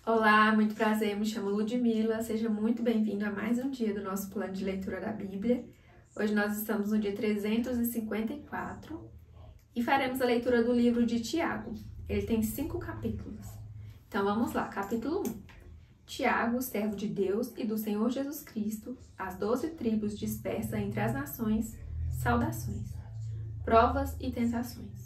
Olá, muito prazer, me chamo Ludmila, seja muito bem-vindo a mais um dia do nosso plano de leitura da Bíblia. Hoje nós estamos no dia 354 e faremos a leitura do livro de Tiago. Ele tem 5 capítulos. Então vamos lá, capítulo 1. Tiago, servo de Deus e do Senhor Jesus Cristo, as 12 tribos dispersas entre as nações, saudações. Provas e tentações.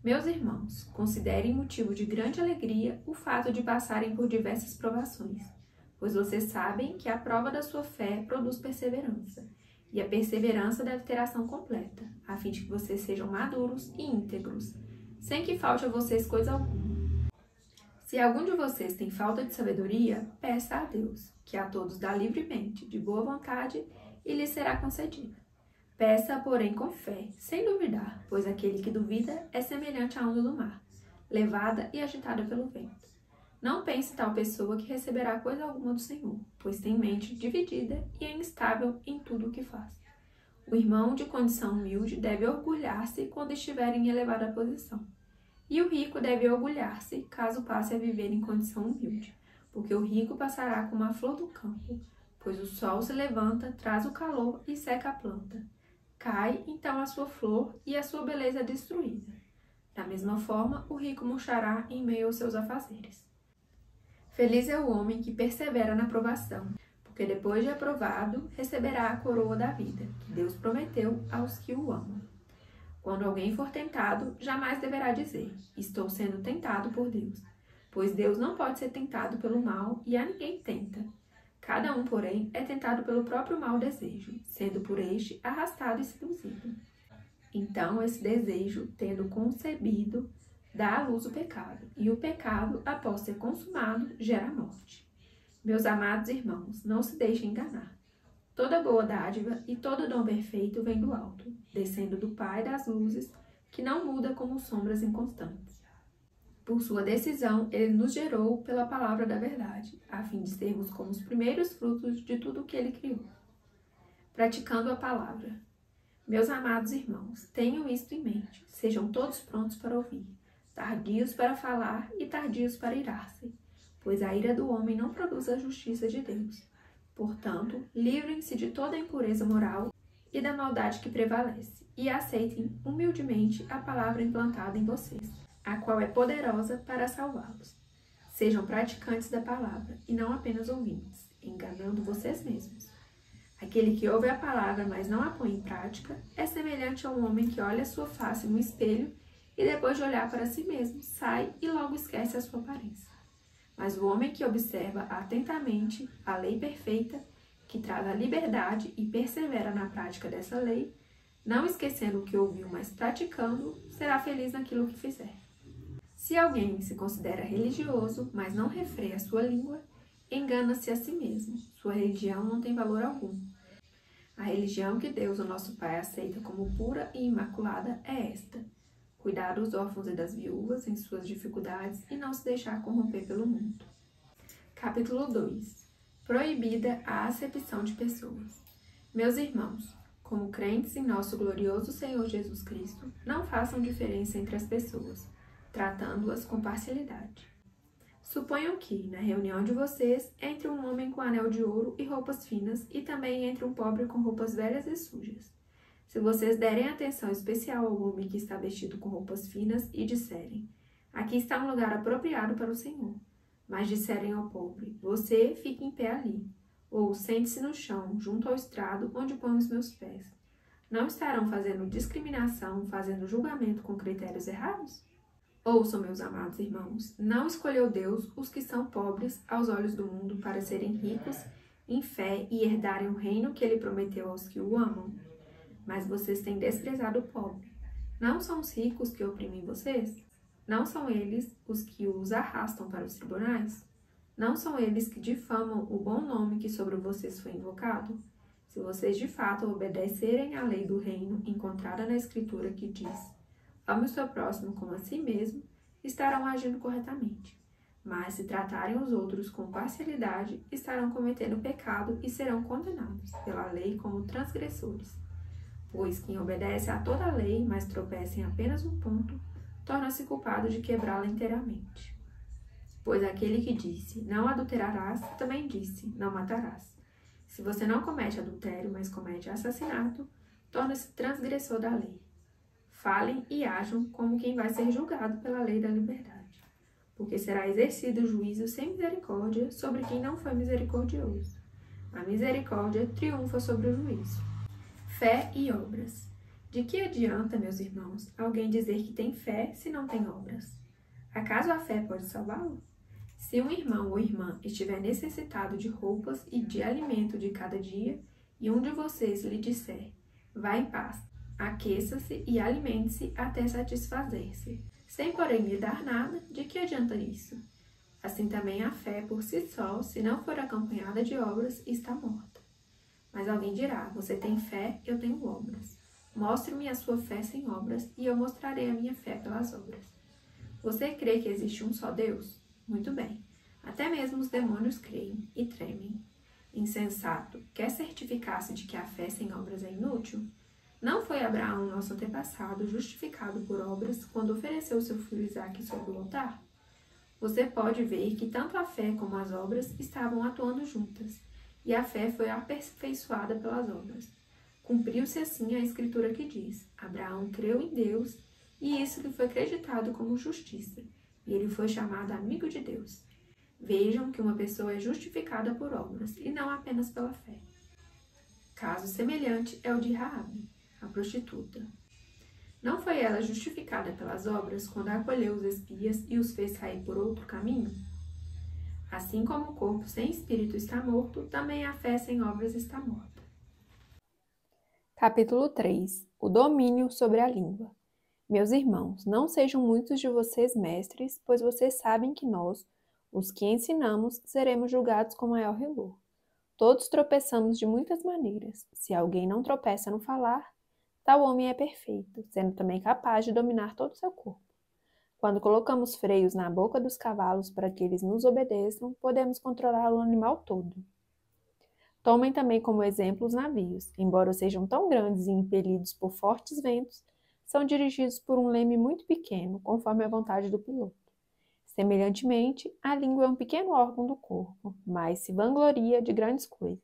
Meus irmãos, considerem motivo de grande alegria o fato de passarem por diversas provações, pois vocês sabem que a prova da sua fé produz perseverança, e a perseverança deve ter ação completa, a fim de que vocês sejam maduros e íntegros, sem que falte a vocês coisa alguma. Se algum de vocês tem falta de sabedoria, peça a Deus, que a todos dá livremente, de boa vontade, e lhe será concedida. Peça, porém, com fé, sem duvidar, pois aquele que duvida é semelhante à onda do mar, levada e agitada pelo vento. Não pense tal pessoa que receberá coisa alguma do Senhor, pois tem mente dividida e é instável em tudo o que faz. O irmão de condição humilde deve orgulhar-se quando estiver em elevada posição, e o rico deve orgulhar-se caso passe a viver em condição humilde, porque o rico passará como a flor do campo, pois o sol se levanta, traz o calor e seca a planta. Cai, então, a sua flor e a sua beleza é destruída. Da mesma forma, o rico murchará em meio aos seus afazeres. Feliz é o homem que persevera na provação, porque depois de aprovado, receberá a coroa da vida, que Deus prometeu aos que o amam. Quando alguém for tentado, jamais deverá dizer, estou sendo tentado por Deus, pois Deus não pode ser tentado pelo mal e a ninguém tenta. Cada um, porém, é tentado pelo próprio mau desejo, sendo por este arrastado e seduzido. Então, esse desejo, tendo concebido, dá à luz o pecado, e o pecado, após ser consumado, gera a morte. Meus amados irmãos, não se deixem enganar. Toda boa dádiva e todo dom perfeito vem do alto, descendo do Pai das luzes, que não muda como sombras inconstantes. Por sua decisão, ele nos gerou pela palavra da verdade, a fim de sermos como os primeiros frutos de tudo o que ele criou. Praticando a palavra. Meus amados irmãos, tenham isto em mente, sejam todos prontos para ouvir, tardios para falar e tardios para irar-se, pois a ira do homem não produz a justiça de Deus. Portanto, livrem-se de toda a impureza moral e da maldade que prevalece, e aceitem humildemente a palavra implantada em vocês, a qual é poderosa para salvá-los. Sejam praticantes da palavra, e não apenas ouvintes, enganando vocês mesmos. Aquele que ouve a palavra, mas não a põe em prática, é semelhante a um homem que olha a sua face no espelho e depois de olhar para si mesmo, sai e logo esquece a sua aparência. Mas o homem que observa atentamente a lei perfeita, que traz a liberdade e persevera na prática dessa lei, não esquecendo o que ouviu, mas praticando, será feliz naquilo que fizer. Se alguém se considera religioso, mas não refreia a sua língua, engana-se a si mesmo. Sua religião não tem valor algum. A religião que Deus, o nosso Pai, aceita como pura e imaculada é esta: cuidar dos órfãos e das viúvas em suas dificuldades e não se deixar corromper pelo mundo. Capítulo 2. Proibida a acepção de pessoas. Meus irmãos, como crentes em nosso glorioso Senhor Jesus Cristo, não façam diferença entre as pessoas, tratando-as com parcialidade. Suponham que, na reunião de vocês, entre um homem com anel de ouro e roupas finas, e também entre um pobre com roupas velhas e sujas. Se vocês derem atenção especial ao homem que está vestido com roupas finas e disserem, aqui está um lugar apropriado para o Senhor, mas disserem ao pobre, você fique em pé ali, ou sente-se no chão, junto ao estrado onde põe os meus pés, não estarão fazendo discriminação, fazendo julgamento com critérios errados? Ouçam, meus amados irmãos, não escolheu Deus os que são pobres aos olhos do mundo para serem ricos em fé e herdarem o reino que ele prometeu aos que o amam? Mas vocês têm desprezado o pobre. Não são os ricos que oprimem vocês? Não são eles os que os arrastam para os tribunais? Não são eles que difamam o bom nome que sobre vocês foi invocado? Se vocês de fato obedecerem à lei do reino encontrada na Escritura que diz, ame o seu próximo como a si mesmo, estarão agindo corretamente. Mas se tratarem os outros com parcialidade, estarão cometendo pecado e serão condenados pela lei como transgressores. Pois quem obedece a toda a lei, mas tropeça em apenas um ponto, torna-se culpado de quebrá-la inteiramente. Pois aquele que disse, não adulterarás, também disse, não matarás. Se você não comete adultério, mas comete assassinato, torna-se transgressor da lei. Falem e ajam como quem vai ser julgado pela lei da liberdade, porque será exercido juízo sem misericórdia sobre quem não foi misericordioso. A misericórdia triunfa sobre o juízo. Fé e obras. De que adianta, meus irmãos, alguém dizer que tem fé se não tem obras? Acaso a fé pode salvá-lo? Se um irmão ou irmã estiver necessitado de roupas e de alimento de cada dia, e um de vocês lhe disser, vá em paz, aqueça-se e alimente-se até satisfazer-se, sem porém lhe dar nada, de que adianta isso? Assim também a fé por si só, se não for acompanhada de obras, está morta. Mas alguém dirá, você tem fé, eu tenho obras. Mostre-me a sua fé sem obras, e eu mostrarei a minha fé pelas obras. Você crê que existe um só Deus? Muito bem. Até mesmo os demônios creem e tremem. Insensato, quer certificar-se de que a fé sem obras é inútil? Não foi Abraão, nosso antepassado, justificado por obras quando ofereceu seu filho Isaque sobre o altar? Você pode ver que tanto a fé como as obras estavam atuando juntas, e a fé foi aperfeiçoada pelas obras. Cumpriu-se assim a escritura que diz, Abraão creu em Deus, e isso lhe foi acreditado como justiça, e ele foi chamado amigo de Deus. Vejam que uma pessoa é justificada por obras, e não apenas pela fé. Caso semelhante é o de Raabe, a prostituta. Não foi ela justificada pelas obras quando acolheu os espias e os fez sair por outro caminho? Assim como o corpo sem espírito está morto, também a fé sem obras está morta. Capítulo 3. O domínio sobre a língua. Meus irmãos, não sejam muitos de vocês mestres, pois vocês sabem que nós, os que ensinamos, seremos julgados com maior rigor. Todos tropeçamos de muitas maneiras. Se alguém não tropeça no falar, tal homem é perfeito, sendo também capaz de dominar todo o seu corpo. Quando colocamos freios na boca dos cavalos para que eles nos obedeçam, podemos controlar o animal todo. Tomem também como exemplo os navios. Embora sejam tão grandes e impelidos por fortes ventos, são dirigidos por um leme muito pequeno, conforme a vontade do piloto. Semelhantemente, a língua é um pequeno órgão do corpo, mas se vangloria de grandes coisas.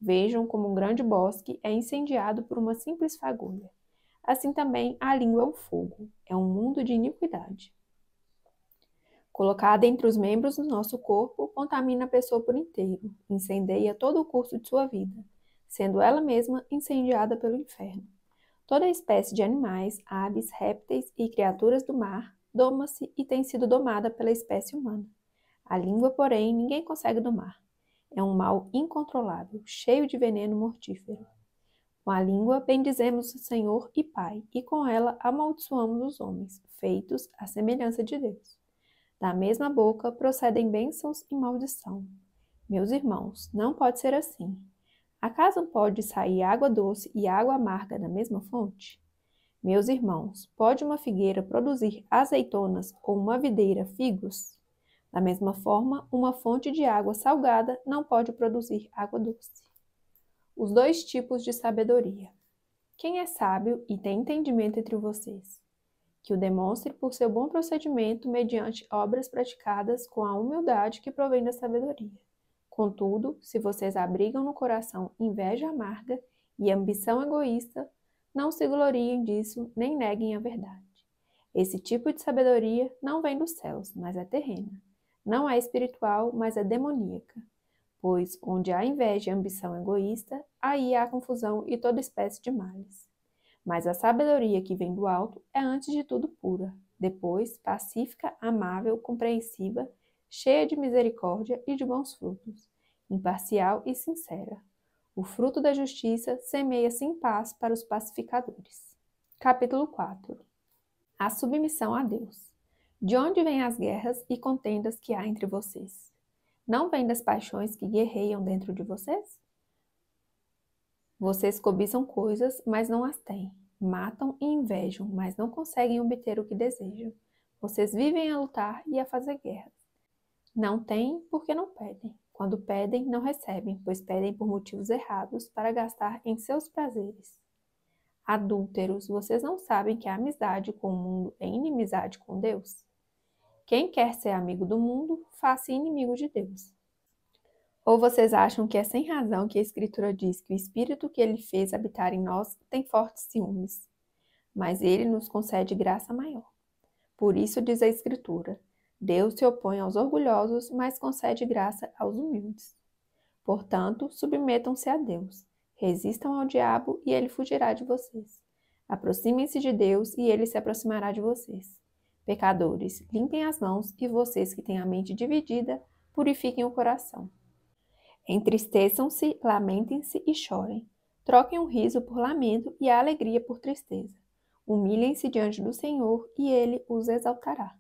Vejam como um grande bosque é incendiado por uma simples fagulha. Assim também a língua é um fogo, é um mundo de iniquidade. Colocada entre os membros do nosso corpo, contamina a pessoa por inteiro, incendeia todo o curso de sua vida, sendo ela mesma incendiada pelo inferno. Toda espécie de animais, aves, répteis e criaturas do mar doma-se e tem sido domada pela espécie humana. A língua, porém, ninguém consegue domar. É um mal incontrolável, cheio de veneno mortífero. Com a língua bendizemos o Senhor e Pai, e com ela amaldiçoamos os homens, feitos à semelhança de Deus. Da mesma boca procedem bênçãos e maldição. Meus irmãos, não pode ser assim. Acaso pode sair água doce e água amarga da mesma fonte? Meus irmãos, pode uma figueira produzir azeitonas ou uma videira figos? Da mesma forma, uma fonte de água salgada não pode produzir água doce. Os dois tipos de sabedoria. Quem é sábio e tem entendimento entre vocês? Que o demonstre por seu bom procedimento mediante obras praticadas com a humildade que provém da sabedoria. Contudo, se vocês abrigam no coração inveja amarga e ambição egoísta, não se gloriem disso nem neguem a verdade. Esse tipo de sabedoria não vem dos céus, mas é terrena. Não é espiritual, mas é demoníaca. Pois onde há inveja e ambição egoísta, aí há confusão e toda espécie de males. Mas a sabedoria que vem do alto é antes de tudo pura, depois pacífica, amável, compreensiva, cheia de misericórdia e de bons frutos, imparcial e sincera. O fruto da justiça semeia-se em paz para os pacificadores. Capítulo 4. A submissão a Deus. De onde vêm as guerras e contendas que há entre vocês? Não vêm das paixões que guerreiam dentro de vocês? Vocês cobiçam coisas, mas não as têm. Matam e invejam, mas não conseguem obter o que desejam. Vocês vivem a lutar e a fazer guerras. Não têm porque não pedem. Quando pedem, não recebem, pois pedem por motivos errados para gastar em seus prazeres. Adúlteros, vocês não sabem que a amizade com o mundo é inimizade com Deus? Quem quer ser amigo do mundo, faça inimigo de Deus. Ou vocês acham que é sem razão que a Escritura diz que o Espírito que Ele fez habitar em nós tem fortes ciúmes, mas Ele nos concede graça maior. Por isso diz a Escritura, Deus se opõe aos orgulhosos, mas concede graça aos humildes. Portanto, submetam-se a Deus, resistam ao diabo e ele fugirá de vocês. Aproximem-se de Deus e ele se aproximará de vocês. Pecadores, limpem as mãos e vocês que têm a mente dividida, purifiquem o coração. Entristeçam-se, lamentem-se e chorem. Troquem o riso por lamento e a alegria por tristeza. Humilhem-se diante do Senhor e Ele os exaltará.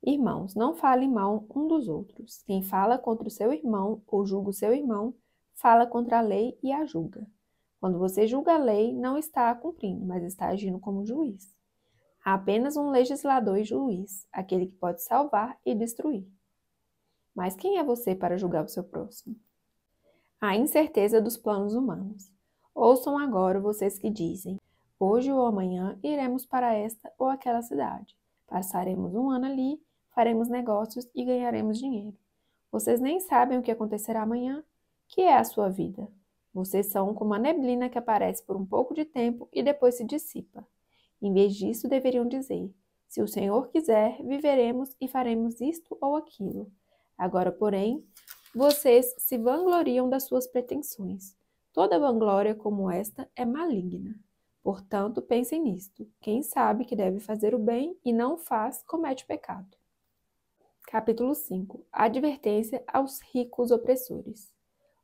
Irmãos, não falem mal um dos outros. Quem fala contra o seu irmão ou julga o seu irmão, fala contra a lei e a julga. Quando você julga a lei, não está a cumprindo, mas está agindo como juiz. Há apenas um legislador e juiz, aquele que pode salvar e destruir. Mas quem é você para julgar o seu próximo? A incerteza dos planos humanos. Ouçam agora vocês que dizem, hoje ou amanhã iremos para esta ou aquela cidade. Passaremos um ano ali, faremos negócios e ganharemos dinheiro. Vocês nem sabem o que acontecerá amanhã, que é a sua vida. Vocês são como a neblina que aparece por um pouco de tempo e depois se dissipa. Em vez disso, deveriam dizer, se o Senhor quiser, viveremos e faremos isto ou aquilo. Agora, porém, vocês se vangloriam das suas pretensões. Toda vanglória como esta é maligna. Portanto, pensem nisto. Quem sabe que deve fazer o bem e não o faz, comete pecado. Capítulo 5. Advertência aos ricos opressores.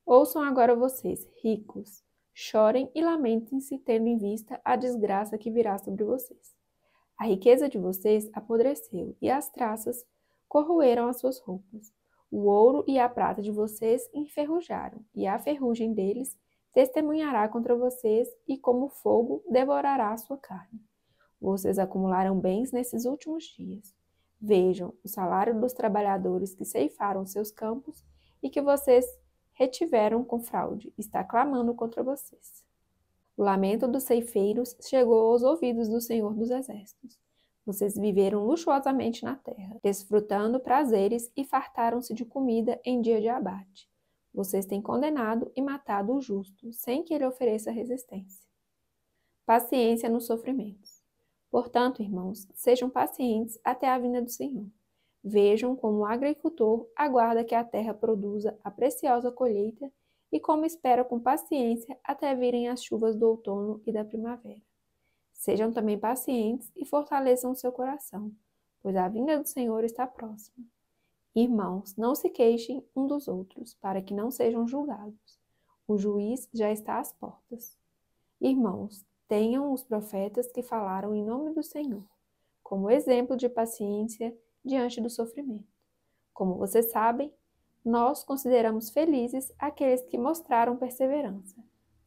Ouçam agora vocês, ricos, chorem e lamentem-se tendo em vista a desgraça que virá sobre vocês. A riqueza de vocês apodreceu e as traças corroeram as suas roupas. O ouro e a prata de vocês enferrujaram, e a ferrugem deles testemunhará contra vocês e como fogo devorará a sua carne. Vocês acumularam bens nesses últimos dias. Vejam o salário dos trabalhadores que ceifaram seus campos e que vocês retiveram com fraude, está clamando contra vocês. O lamento dos ceifeiros chegou aos ouvidos do Senhor dos Exércitos. Vocês viveram luxuosamente na terra, desfrutando prazeres e fartaram-se de comida em dia de abate. Vocês têm condenado e matado o justo, sem que ele ofereça resistência. Paciência nos sofrimentos. Portanto, irmãos, sejam pacientes até a vinda do Senhor. Vejam como o agricultor aguarda que a terra produza a preciosa colheita e como espera com paciência até virem as chuvas do outono e da primavera. Sejam também pacientes e fortaleçam o seu coração, pois a vinda do Senhor está próxima. Irmãos, não se queixem um dos outros, para que não sejam julgados. O juiz já está às portas. Irmãos, tenham os profetas que falaram em nome do Senhor, como exemplo de paciência diante do sofrimento. Como vocês sabem, nós consideramos felizes aqueles que mostraram perseverança.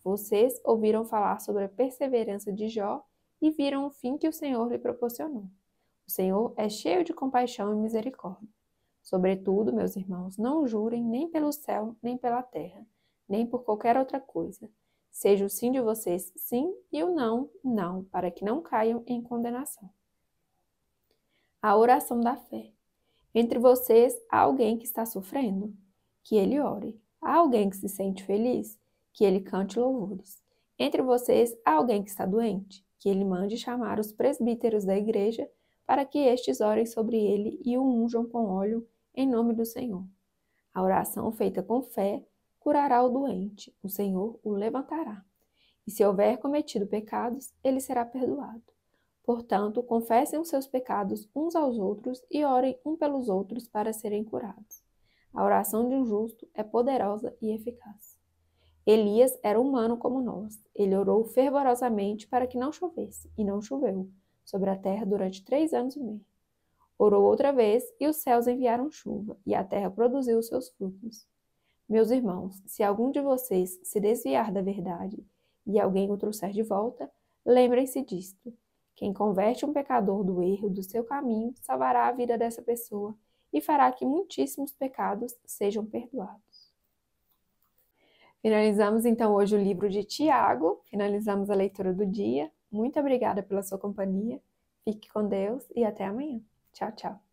Vocês ouviram falar sobre a perseverança de Jó e viram o fim que o Senhor lhe proporcionou. O Senhor é cheio de compaixão e misericórdia. Sobretudo, meus irmãos, não jurem nem pelo céu, nem pela terra, nem por qualquer outra coisa. Seja o sim de vocês sim e o não, não, para que não caiam em condenação. A oração da fé. Entre vocês há alguém que está sofrendo? Que ele ore. Há alguém que se sente feliz? Que ele cante louvores. Entre vocês há alguém que está doente? Que ele mande chamar os presbíteros da igreja para que estes orem sobre ele e o unjam com óleo em nome do Senhor. A oração feita com fé curará o doente, o Senhor o levantará. E se houver cometido pecados, ele será perdoado. Portanto, confessem os seus pecados uns aos outros e orem um pelos outros para serem curados. A oração de um justo é poderosa e eficaz. Elias era humano como nós. Ele orou fervorosamente para que não chovesse, e não choveu, sobre a terra durante 3 anos e meio. Orou outra vez, e os céus enviaram chuva, e a terra produziu os seus frutos. Meus irmãos, se algum de vocês se desviar da verdade, e alguém o trouxer de volta, lembrem-se disto. Quem converte um pecador do erro do seu caminho, salvará a vida dessa pessoa e fará que muitíssimos pecados sejam perdoados. Finalizamos então hoje o livro de Tiago, finalizamos a leitura do dia. Muito obrigada pela sua companhia, fique com Deus e até amanhã. Tchau, tchau.